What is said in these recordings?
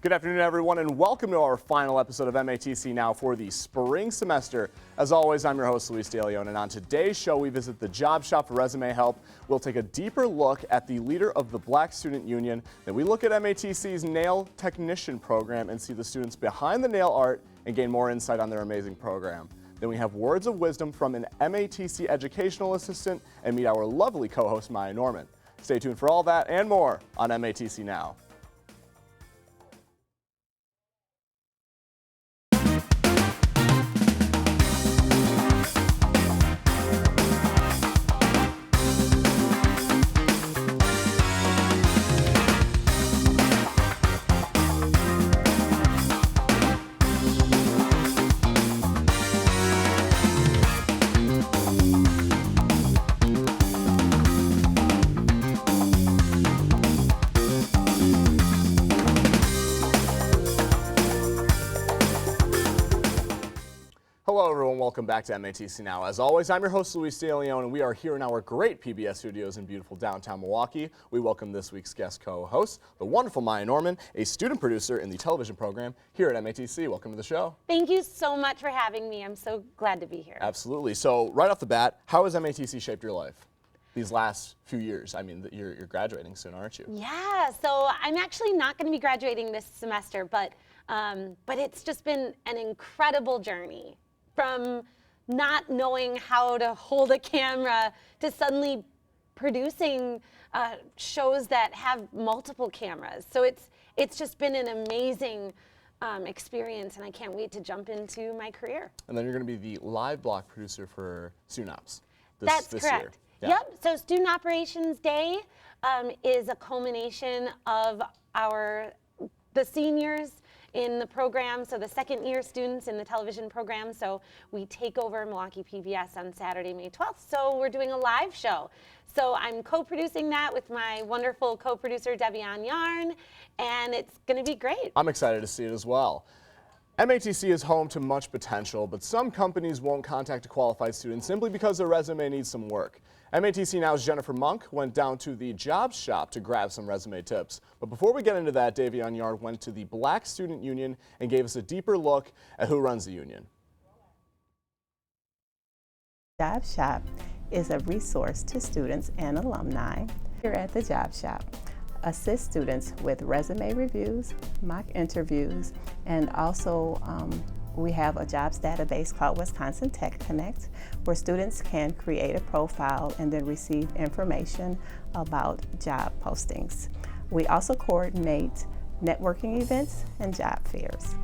Good afternoon, everyone, and welcome to our final episode of MATC Now for the spring semester. As always, I'm your host, Luis DeLeon, and on today's show, we visit the Job Shop for Resume Help. We'll take a deeper look at the leader of the Black Student Union. Then we look at MATC's Nail Technician program and see the students behind the nail art and gain more insight on their amazing program. Then we have words of wisdom from an MATC educational assistant and meet our lovely co-host, Maya Norman. Stay tuned for all that and more on MATC Now. Hello everyone, welcome back to MATC Now. As always, I'm your host Luis DeLeon, and we are here in our great PBS studios in beautiful downtown Milwaukee. We welcome this week's guest co-host, the wonderful Maya Norman, a student producer in the television program here at MATC. Welcome to the show. Thank you so much for having me. I'm so glad to be here. Absolutely. So right off the bat, how has MATC shaped your life these last few years? I mean, you're graduating soon, aren't you? Yeah, so I'm actually not going to be graduating this semester, but it's just been an incredible journey. From not knowing how to hold a camera to suddenly producing shows that have multiple cameras. So it's just been an amazing experience, and I can't wait to jump into my career. And then you're going to be the live block producer for Student Ops this correct. Year. Yeah. Yep, so Student Operations Day is a culmination of the seniors in the program, so the second year students in the television program. So we take over Milwaukee PBS on Saturday, May 12th. So we're doing a live show. So I'm co-producing that with my wonderful co-producer, Debbie on Yarn, and it's gonna be great. I'm excited to see it as well. MATC is home to much potential, but some companies won't contact a qualified student simply because their resume needs some work. MATC Now's Jennifer Monk went down to the job shop to grab some resume tips. But before we get into that, Davion Yard went to the Black Student Union and gave us a deeper look at who runs the union. Job Shop is a resource to students and alumni. Here at the Job Shop, assist students with resume reviews, mock interviews, and also we have a jobs database called Wisconsin Tech Connect, where students can create a profile and then receive information about job postings. We also coordinate networking events and job fairs.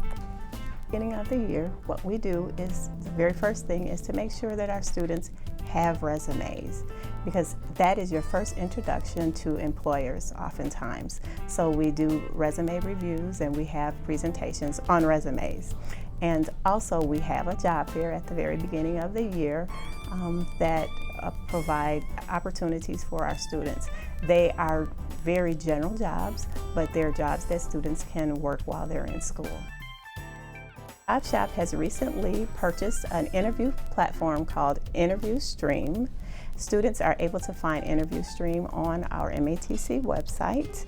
Beginning of the year, what we do is, the very first thing is to make sure that our students have resumes, because that is your first introduction to employers oftentimes. So we do resume reviews and we have presentations on resumes. And also we have a job fair at the very beginning of the year that provide opportunities for our students. They are very general jobs, but they're jobs that students can work while they're in school. Job Shop has recently purchased an interview platform called Interview Stream. Students are able to find Interview Stream on our MATC website.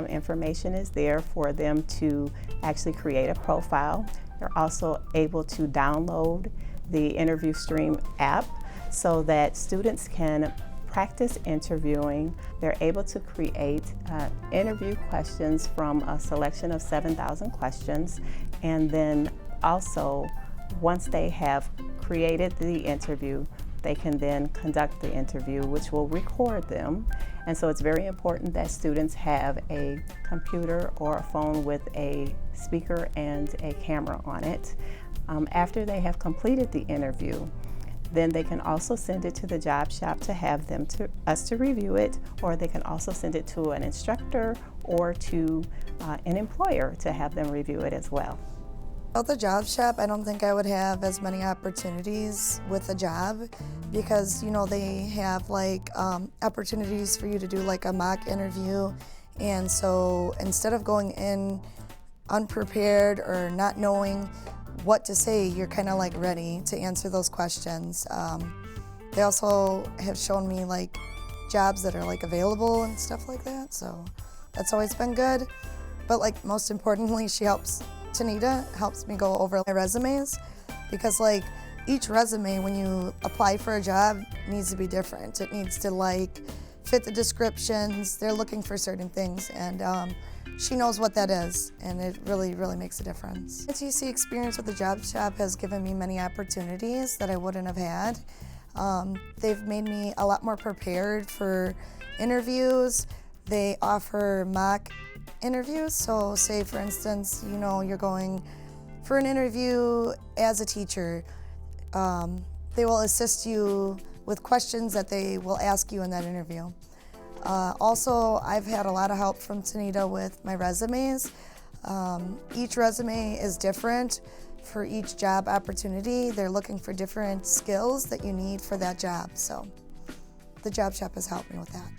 Information is there for them to actually create a profile. They're also able to download the Interview Stream app so that students can practice interviewing. They're able to create interview questions from a selection of 7,000 questions, and then also, once they have created the interview, they can then conduct the interview, which will record them. And so it's very important that students have a computer or a phone with a speaker and a camera on it. After they have completed the interview, then they can also send it to the job shop to have us to review it, or they can also send it to an instructor or to an employer to have them review it as well. Without the job shop, I don't think I would have as many opportunities with a job, because they have like opportunities for you to do like a mock interview, and so instead of going in unprepared or not knowing what to say, you're kind of like ready to answer those questions. They also have shown me like jobs that are like available and stuff like that, so that's always been good. But like most importantly, Tanita helps me go over my resumes, because like each resume when you apply for a job needs to be different. It needs to like fit the descriptions. They're looking for certain things, and she knows what that is, and it really, really makes a difference. MATC experience with the job shop has given me many opportunities that I wouldn't have had. They've made me a lot more prepared for interviews. They offer mock interviews, so say for instance, you know, you're going for an interview as a teacher. They will assist you with questions that they will ask you in that interview. Also, I've had a lot of help from Tanita with my resumes. Each resume is different for each job opportunity. They're looking for different skills that you need for that job. So the job shop has helped me with that.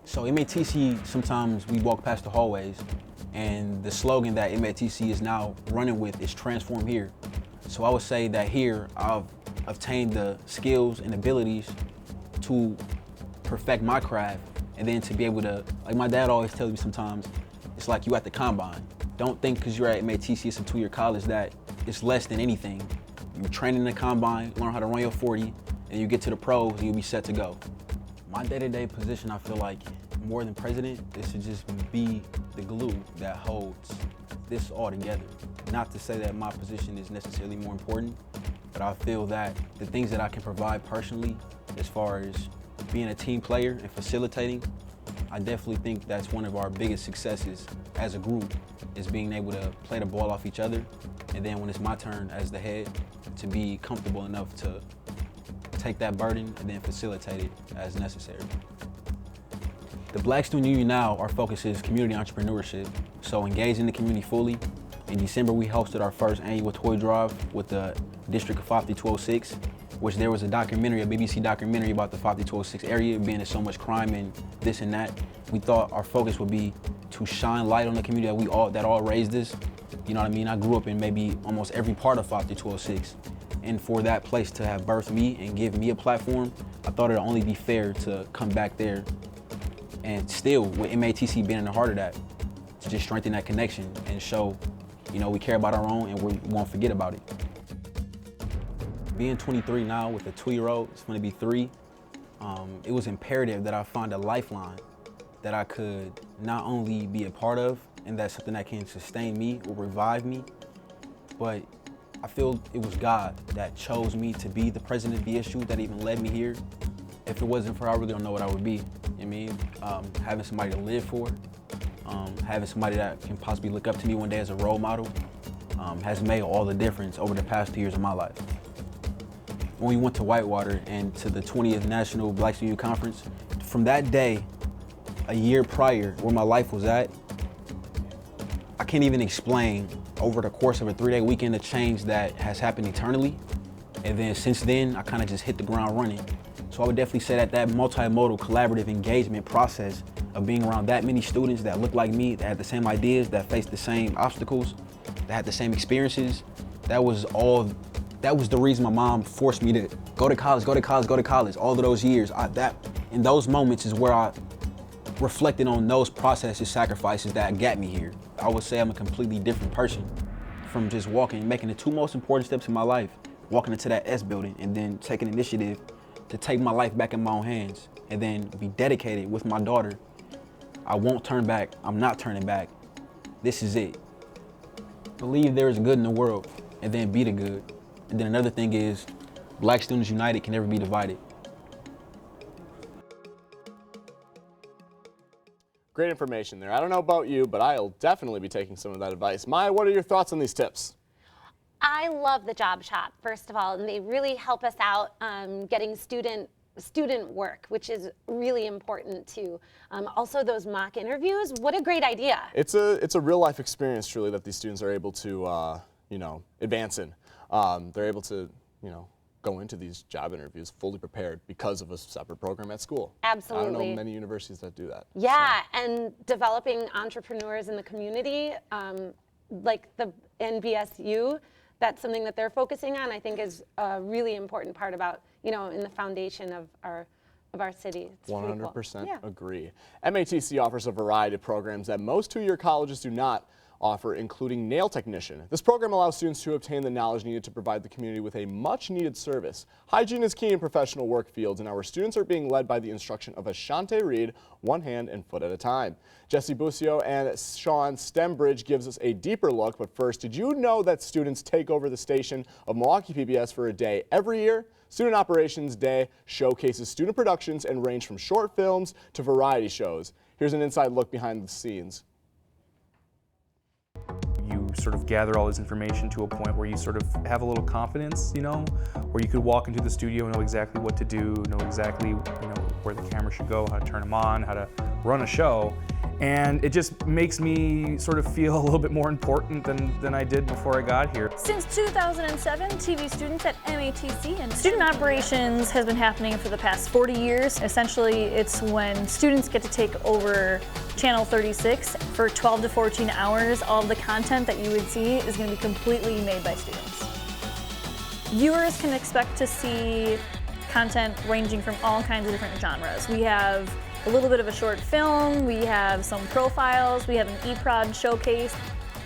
So MATC, sometimes we walk past the hallways, and the slogan that MATC is now running with is transform here. So I would say that here I've obtained the skills and abilities to perfect my craft, and then to be able to, like my dad always tells me sometimes, it's like you at the combine. Don't think because you're at MATC, it's a 2-year college, that it's less than anything. You train in the combine, learn how to run your 40, and you get to the pros and you'll be set to go. My day-to-day position, I feel like, more than president, is to just be the glue that holds this all together. Not to say that my position is necessarily more important, but I feel that the things that I can provide personally, as far as being a team player and facilitating, I definitely think that's one of our biggest successes as a group, is being able to play the ball off each other, and then when it's my turn as the head, to be comfortable enough to take that burden and then facilitate it as necessary. The Black Student Union Now, our focus is community entrepreneurship, so engaging the community fully. In December, we hosted our first annual toy drive with the District of 53206, which there was a documentary, a BBC documentary about the 53206 area, being there's so much crime and this and that. We thought our focus would be to shine light on the community that all raised us. You know what I mean? I grew up in maybe almost every part of 53206. And for that place to have birthed me and give me a platform, I thought it'd only be fair to come back there, and still with MATC being in the heart of that, to just strengthen that connection and show, you know, we care about our own and we won't forget about it. Being 23 now with a 2-year-old, it's gonna be 3, it was imperative that I find a lifeline that I could not only be a part of, and that's something that can sustain me or revive me, but I feel it was God that chose me to be the president of the issue that even led me here. If it wasn't for her, I really don't know what I would be. You know what I mean? Having somebody to live for, having somebody that can possibly look up to me one day as a role model, has made all the difference over the past 2 years of my life. When we went to Whitewater and to the 20th National Black Student Conference, from that day, a year prior, where my life was at, I can't even explain over the course of a 3-day weekend the change that has happened eternally. And then since then, I kind of just hit the ground running. So I would definitely say that that multimodal collaborative engagement process of being around that many students that look like me, that had the same ideas, that faced the same obstacles, that had the same experiences, that was the reason my mom forced me to go to college, go to college, go to college. All of those years, in those moments is where I reflected on those processes, sacrifices that got me here. I would say I'm a completely different person from just walking, making the 2 most important steps in my life, walking into that S building and then taking initiative to take my life back in my own hands and then be dedicated with my daughter. I won't turn back. I'm not turning back. This is it. Believe there is good in the world and then be the good. And then another thing is, Black Students United can never be divided. Great information there. I don't know about you, but I'll definitely be taking some of that advice. Maya, what are your thoughts on these tips? I love the job shop, first of all, and they really help us out getting student work, which is really important too. Also those mock interviews, what a great idea. It's a real life experience truly that these students are able to, you know, advance in. They're able to, you know, go into these job interviews fully prepared because of a separate program at school. Absolutely. I don't know many universities that do that. Yeah, and developing entrepreneurs in the community, like the NBSU, that's something that they're focusing on, I think is a really important part about, you know, in the foundation of our city. It's 100% cool. Yeah. agree. MATC offers a variety of programs that most two-year colleges do not offer, including nail technician. This program allows students to obtain the knowledge needed to provide the community with a much-needed service. Hygiene is key in professional work fields, and our students are being led by the instruction of Ashante Reed, one hand and foot at a time. Jesse Busio and Sean Stembridge gives us a deeper look, but first, did you know that students take over the station of Milwaukee PBS for a day every year? Student Operations Day showcases student productions and range from short films to variety shows. Here's an inside look behind the scenes. You sort of gather all this information to a point where you sort of have a little confidence, you know, where you could walk into the studio and know exactly what to do, know exactly, you know, where the camera should go, how to turn them on, how to run a show. And it just makes me sort of feel a little bit more important than I did before I got here. Since 2007, TV students at MATC and student operations has been happening for the past 40 years. Essentially, it's when students get to take over Channel 36 for 12 to 14 hours. All of the content that you would see is going to be completely made by students. Viewers can expect to see content ranging from all kinds of different genres. We have a little bit of a short film, we have some profiles, we have an eProd showcase.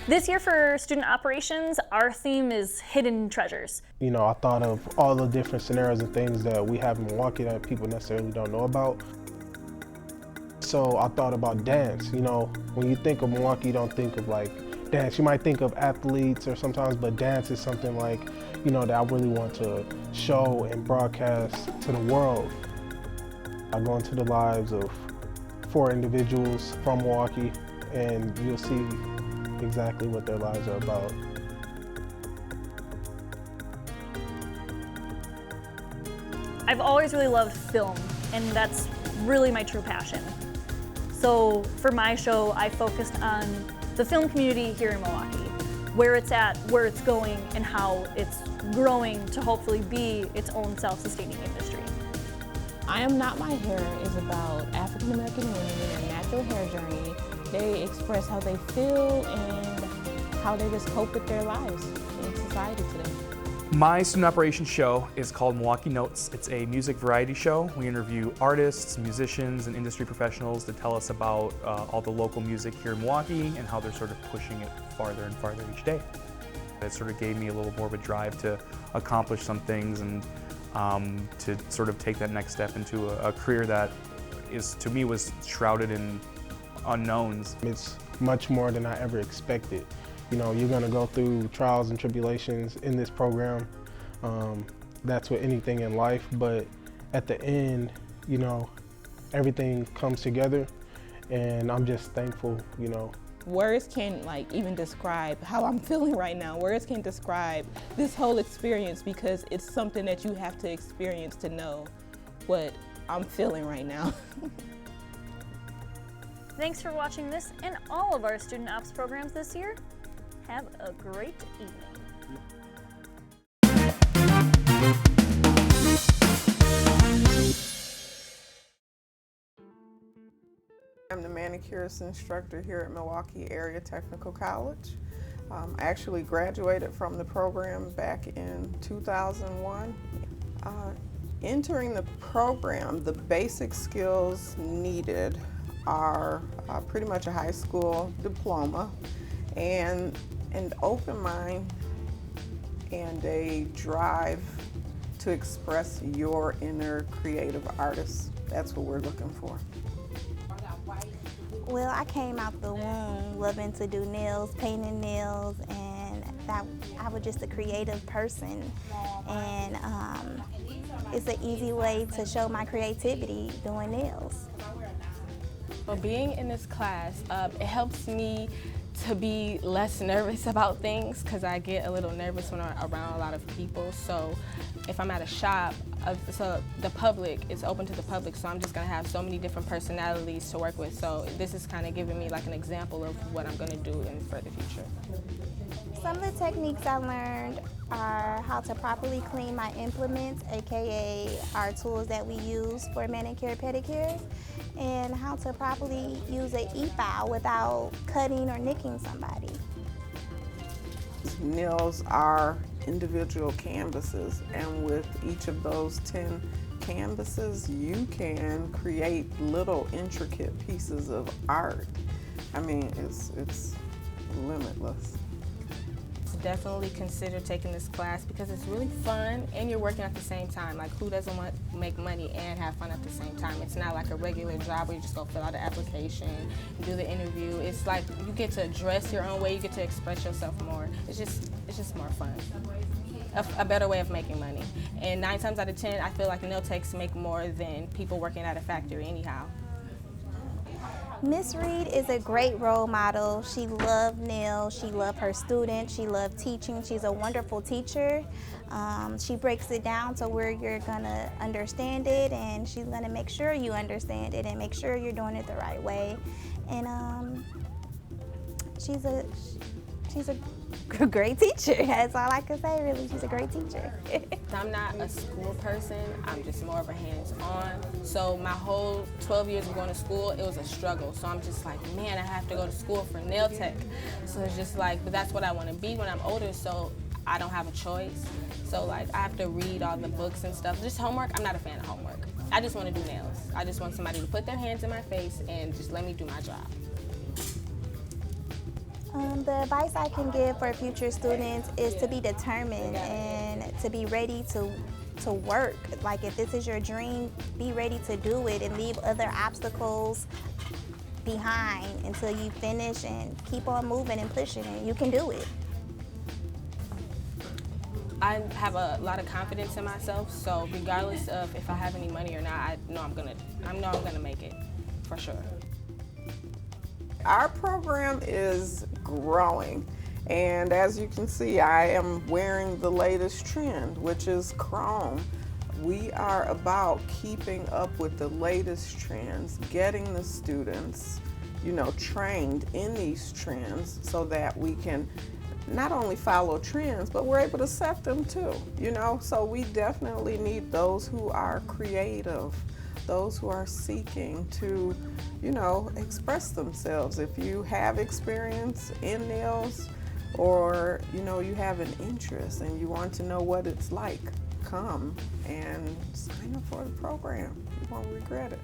This year for student operations, our theme is hidden treasures. You know, I thought of all the different scenarios and things that we have in Milwaukee that people necessarily don't know about. So I thought about dance. You know, when you think of Milwaukee, you don't think of like dance. You might think of athletes or sometimes, but dance is something like, you know, that I really want to show and broadcast to the world. I go into the lives of 4 individuals from Milwaukee, and you'll see exactly what their lives are about. I've always really loved film, and that's really my true passion. So for my show, I focused on the film community here in Milwaukee, where it's at, where it's going, and how it's growing to hopefully be its own self-sustaining industry. I Am Not My Hair is about African American women in their natural hair journey. They express how they feel and how they just cope with their lives in society today. My student operations show is called Milwaukee Notes. It's a music variety show. We interview artists, musicians, and industry professionals to tell us about all the local music here in Milwaukee and how they're sort of pushing it farther and farther each day. It sort of gave me a little more of a drive to accomplish some things and to sort of take that next step into a career that is, to me, was shrouded in unknowns. It's much more than I ever expected. You know, you're gonna go through trials and tribulations in this program. That's with anything in life, but at the end, you know, everything comes together, and I'm just thankful, you know. Words can't like even describe how I'm feeling right now. Words can't describe this whole experience because it's something that you have to experience to know what I'm feeling right now. Thanks for watching this and all of our student ops programs this year. Have a great evening. I'm the Manicurist Instructor here at Milwaukee Area Technical College. I actually graduated from the program back in 2001. Entering the program, the basic skills needed are pretty much a high school diploma and an open mind and a drive to express your inner creative artist. That's what we're looking for. Well, I came out the womb loving to do nails, painting nails, and I was just a creative person. And it's an easy way to show my creativity doing nails. Well, being in this class, it helps me to be less nervous about things because I get a little nervous when I'm around a lot of people. So if I'm at a shop, so the public, it's open to the public, so I'm just gonna have so many different personalities to work with. So this is kind of giving me like an example of what I'm gonna do for the future. Some of the techniques I learned are how to properly clean my implements, aka our tools that we use for manicure pedicure, and how to properly use an e-file without cutting or nicking somebody. Nails are individual canvases, and with each of those 10 canvases, you can create little intricate pieces of art. I mean, it's limitless. Definitely consider taking this class because it's really fun and you're working at the same time. Like, who doesn't want to make money and have fun at the same time? It's not like a regular job where you just go fill out an application, do the interview. It's like you get to dress your own way, you get to express yourself more. It's just more fun. A better way of making money. And 9 times out of 10, I feel like nail techs make more than people working at a factory anyhow. Miss Reed is a great role model. She loved nails, she loved her students, she loved teaching. She's a wonderful teacher. She breaks it down to where you're gonna understand it, and she's gonna make sure you understand it and make sure you're doing it the right way. And she's a great teacher. That's all I can say, really. She's a great teacher. I'm not a school person, I'm just more of a hands-on. So my whole 12 years of going to school, it was a struggle. So I'm just like, man, I have to go to school for nail tech. So it's just like, but that's what I want to be when I'm older, so I don't have a choice. So like, I have to read all the books and stuff. Just homework, I'm not a fan of homework. I just want to do nails. I just want somebody to put their hands in my face and just let me do my job. The advice I can give for future students is to be determined and to be ready to work. Like, if this is your dream, be ready to do it and leave other obstacles behind until you finish and keep on moving and pushing, and you can do it. I have a lot of confidence in myself, so regardless of if I have any money or not, I know I'm gonna make it, for sure. Our program is growing, and as you can see, I am wearing the latest trend, which is chrome. We are about keeping up with the latest trends, getting the students, trained in these trends so that we can not only follow trends, but we're able to set them too, So we definitely need those who are creative, those who are seeking to, express themselves. If you have experience in nails, or, you have an interest and you want to know what it's like, come and sign up for the program. You won't regret it.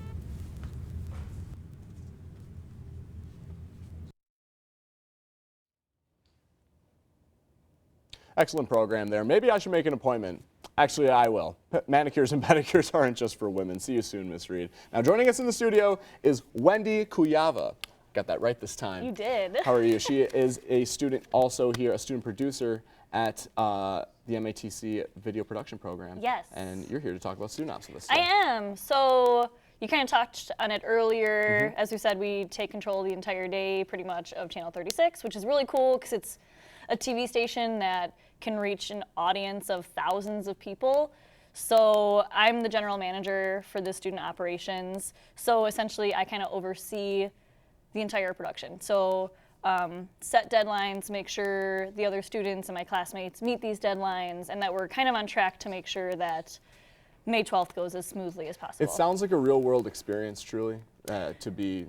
Excellent program there. Maybe I should make an appointment. Actually, I will. Manicures and pedicures aren't just for women. See you soon, Miss Reed. Now, joining us in the studio is Wendy Kuyava. Got that right this time. You did. How are you? She is a student also here, a student producer at the MATC video production program. Yes. And you're here to talk about student ops with us. I am. So you kind of touched on it earlier. As we said, we take control the entire day pretty much of Channel 36, which is really cool because it's a TV station that can reach an audience of thousands of people. So I'm the general manager for the student operations. So essentially I kind of oversee the entire production. So set deadlines, make sure the other students and my classmates meet these deadlines, and that we're kind of on track to make sure that May 12th goes as smoothly as possible. It sounds like a real world experience, truly, to be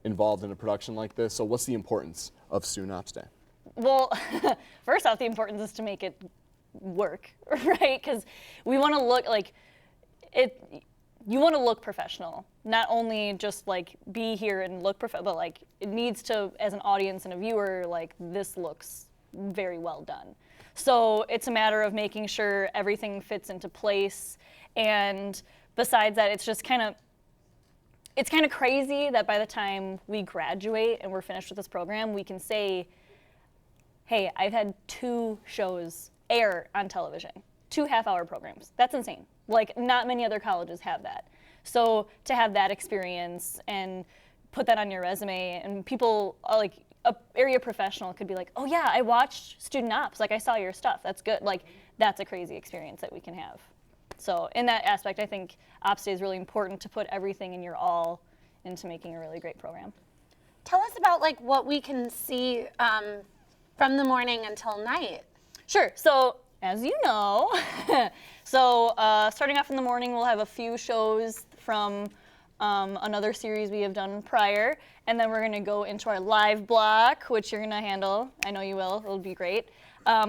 involved in a production like this. So what's the importance of Student Ops Day? Well, first off, the importance is to make it work, right? Because we want to look like it. You want to look professional, not only just like be here and look professional, but like it needs to, as an audience and a viewer, like this looks very well done. So it's a matter of making sure everything fits into place, and besides that, it's just kind of. It's kind of crazy that by the time we graduate and we're finished with this program, we can say, hey, I've had 2 shows air on television, 2 half-hour programs. That's insane. Like, not many other colleges have that. So to have that experience and put that on your resume, and people, like, a area professional could be like, oh yeah, I watched Student Ops, like I saw your stuff, that's good. Like, that's a crazy experience that we can have. So in that aspect, I think Ops Day is really important to put everything in your all into making a really great program. Tell us about like what we can see From the morning until night. Sure. So, as you know, starting off in the morning, we'll have a few shows from another series we have done prior, and then we're going to go into our live block, which you're going to handle. I know you will. It'll be great.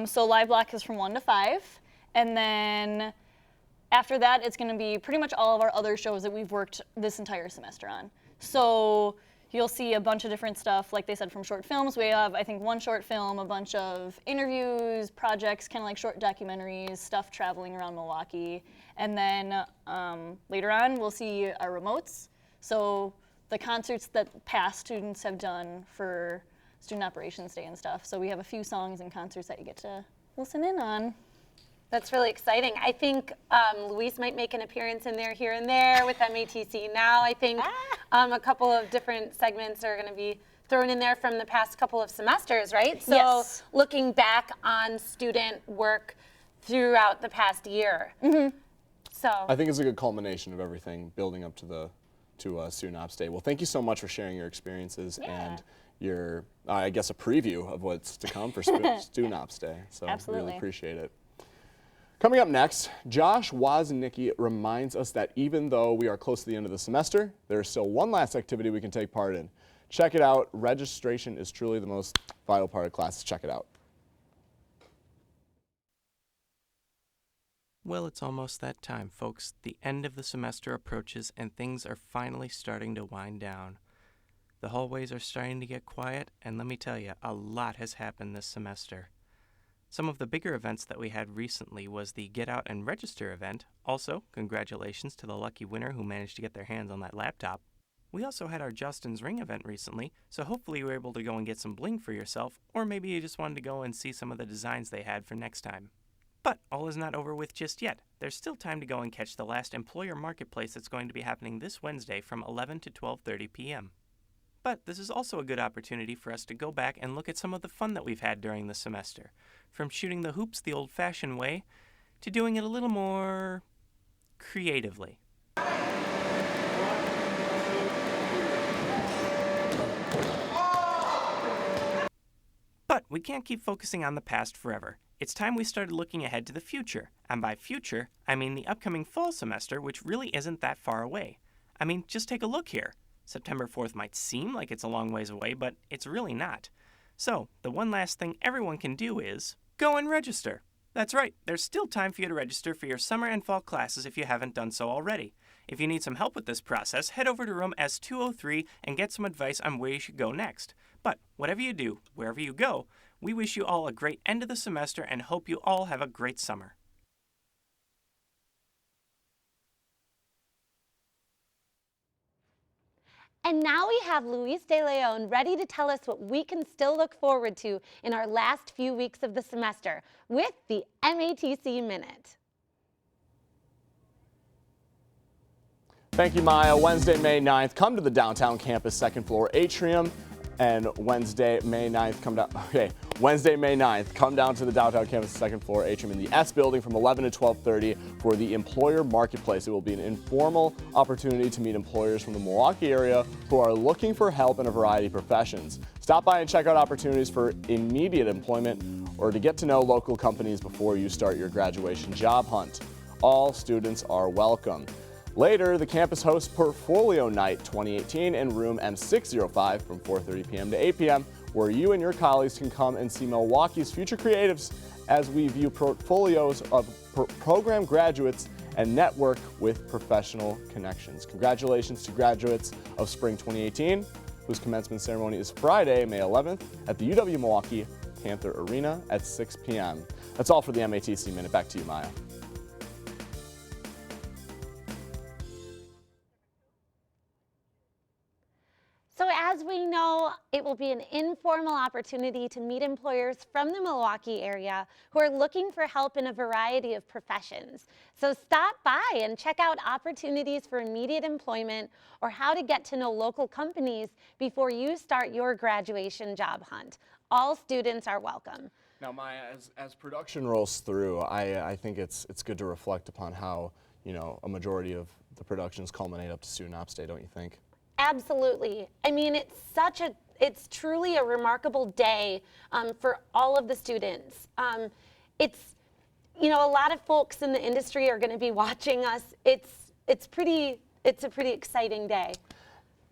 So live block is from 1 to 5, and then after that, it's going to be pretty much all of our other shows that we've worked this entire semester on. So you'll see a bunch of different stuff, like they said, from short films. We have, I think, 1 short film, a bunch of interviews, projects, kind of like short documentaries, stuff traveling around Milwaukee. And then later on, we'll see our remotes. So the concerts that past students have done for Student Operations Day and stuff. So we have a few songs and concerts that you get to listen in on. That's really exciting. I think Luis might make an appearance in there here and there with MATC Now. I think a couple of different segments are going to be thrown in there from the past couple of semesters, right? So yes. Looking back on student work throughout the past year. Mm-hmm. So I think it's a good culmination of everything building up to the Student Ops Day. Well, thank you so much for sharing your experiences and your, I guess, a preview of what's to come for Student Ops Day. So Absolutely. Really appreciate it. Coming up next, Josh Woznicki reminds us that even though we are close to the end of the semester, there is still one last activity we can take part in. Check it out. Registration is truly the most vital part of classes. Check it out. Well, it's almost that time, folks. The end of the semester approaches and things are finally starting to wind down. The hallways are starting to get quiet, and let me tell you, a lot has happened this semester. Some of the bigger events that we had recently was the Get Out and Register event. Also, congratulations to the lucky winner who managed to get their hands on that laptop. We also had our Justin's Ring event recently, so hopefully you were able to go and get some bling for yourself, or maybe you just wanted to go and see some of the designs they had for next time. But all is not over with just yet. There's still time to go and catch the last employer marketplace that's going to be happening this Wednesday from 11 to 12:30 p.m. But this is also a good opportunity for us to go back and look at some of the fun that we've had during the semester. From shooting the hoops the old-fashioned way to doing it a little more creatively. But we can't keep focusing on the past forever. It's time we started looking ahead to the future. And by future, I mean the upcoming fall semester, which really isn't that far away. I mean, just take a look here. September 4th might seem like it's a long ways away, but it's really not. So, the one last thing everyone can do is go and register. That's right, there's still time for you to register for your summer and fall classes if you haven't done so already. If you need some help with this process, head over to room S203 and get some advice on where you should go next. But whatever you do, wherever you go, we wish you all a great end of the semester and hope you all have a great summer. And now we have Luis De Leon ready to tell us what we can still look forward to in our last few weeks of the semester with the MATC Minute. Thank you, Maya. Wednesday, May 9th, come to the downtown campus second floor atrium. And Wednesday, May 9th, come down to the downtown campus second floor atrium in the S building from 11 to 12:30 for the Employer Marketplace. It will be an informal opportunity to meet employers from the Milwaukee area who are looking for help in a variety of professions. Stop by and check out opportunities for immediate employment or to get to know local companies before you start your graduation job hunt. All students are welcome. Later, the campus hosts Portfolio Night 2018 in room M605 from 4:30 p.m. to 8 p.m., where you and your colleagues can come and see Milwaukee's future creatives as we view portfolios of program graduates and network with professional connections. Congratulations to graduates of Spring 2018, whose commencement ceremony is Friday, May 11th at the UW-Milwaukee Panther Arena at 6 p.m. That's all for the MATC Minute. Back to you, Maya. So as we know, it will be an informal opportunity to meet employers from the Milwaukee area who are looking for help in a variety of professions. So stop by and check out opportunities for immediate employment or how to get to know local companies before you start your graduation job hunt. All students are welcome. Now, Maya, as production rolls through, I think it's good to reflect upon how, a majority of the productions culminate up to Student Ops Day, don't you think? Absolutely. I mean, it's truly a remarkable day for all of the students. You know, a lot of folks in the industry are going to be watching us. It's a pretty exciting day.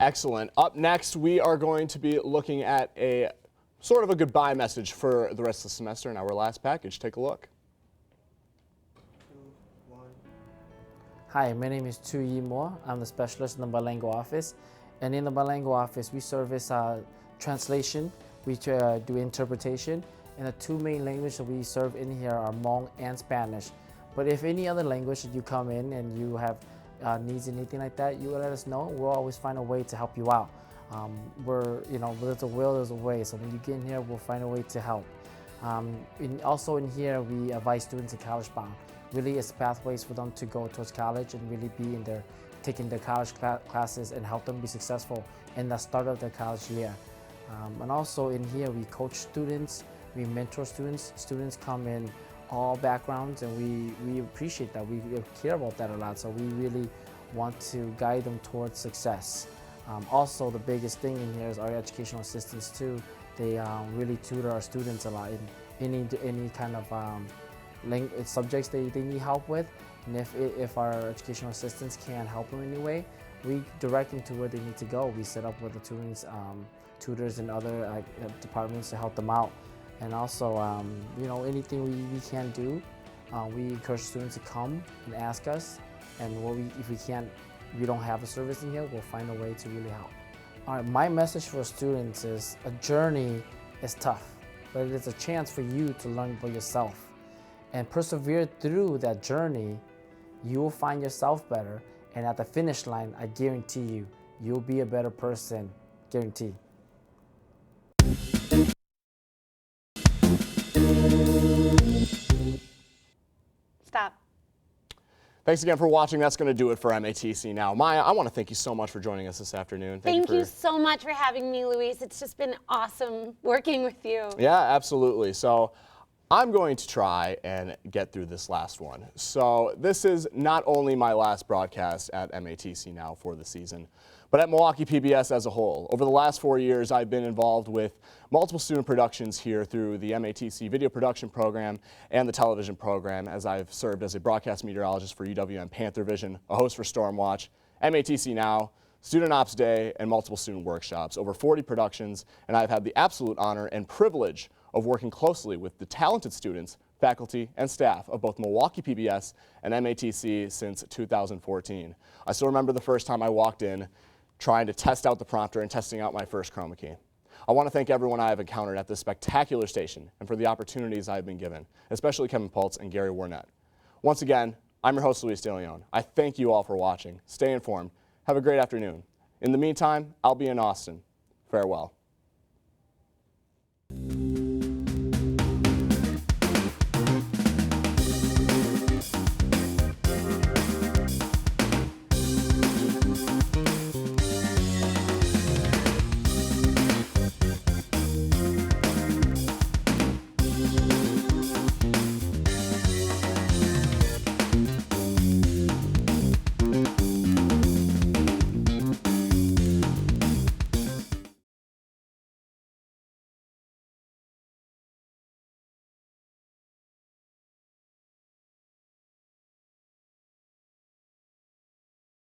Excellent. Up next, we are going to be looking at a sort of a goodbye message for the rest of the semester in our last package. Take a look. Hi, my name is Tu Yi Mo. I'm the specialist in the bilingual office. And in the bilingual office, we service translation, we do interpretation, and the two main languages that we serve in here are Hmong and Spanish. But if any other language that you come in and you have needs anything like that, you let us know. We'll always find a way to help you out. You know, there's a will, there's a way. So when you get in here, we'll find a way to help. Also in here, we advise students in college bound. Really, it's pathways for them to go towards college and really be in there, taking their college classes and help them be successful in the start of their college year. And also in here, we coach students, we mentor students. Students come in all backgrounds, and we appreciate that. We care about that a lot, so we really want to guide them towards success. Also, the biggest thing in here is our educational assistants too. They really tutor our students a lot in any kind of subjects they need help with. And if our educational assistants can't help them in any way, we direct them to where they need to go. We set up with the tutors and other departments to help them out. And also, you know, anything we can do, we encourage students to come and ask us. And if we don't have a service in here, we'll find a way to really help. All right, my message for students is a journey is tough, but it is a chance for you to learn for yourself. And persevere through that journey, you will find yourself better. And at the finish line, I guarantee you, you'll be a better person, guarantee. Stop. Thanks again for watching. That's going to do it for MATC Now. Maya, I want to thank you so much for joining us this afternoon. Thank you so much for having me, Luis. It's just been awesome working with you. Yeah, absolutely. So I'm going to try and get through this last one. So this is not only my last broadcast at MATC Now for the season, but at Milwaukee PBS as a whole. Over the last 4 years, I've been involved with multiple student productions here through the MATC video production program and the television program, as I've served as a broadcast meteorologist for UWM Panther Vision, a host for Stormwatch, MATC Now, Student Ops Day, and multiple student workshops. Over 40 productions, and I've had the absolute honor and privilege of working closely with the talented students, faculty, and staff of both Milwaukee PBS and MATC since 2014. I still remember the first time I walked in trying to test out the prompter and testing out my first chroma key. I want to thank everyone I have encountered at this spectacular station and for the opportunities I've been given, especially Kevin Pultz and Gary Warnett. Once again, I'm your host, Luis De Leon. I thank you all for watching. Stay informed. Have a great afternoon. In the meantime, I'll be in Austin. Farewell.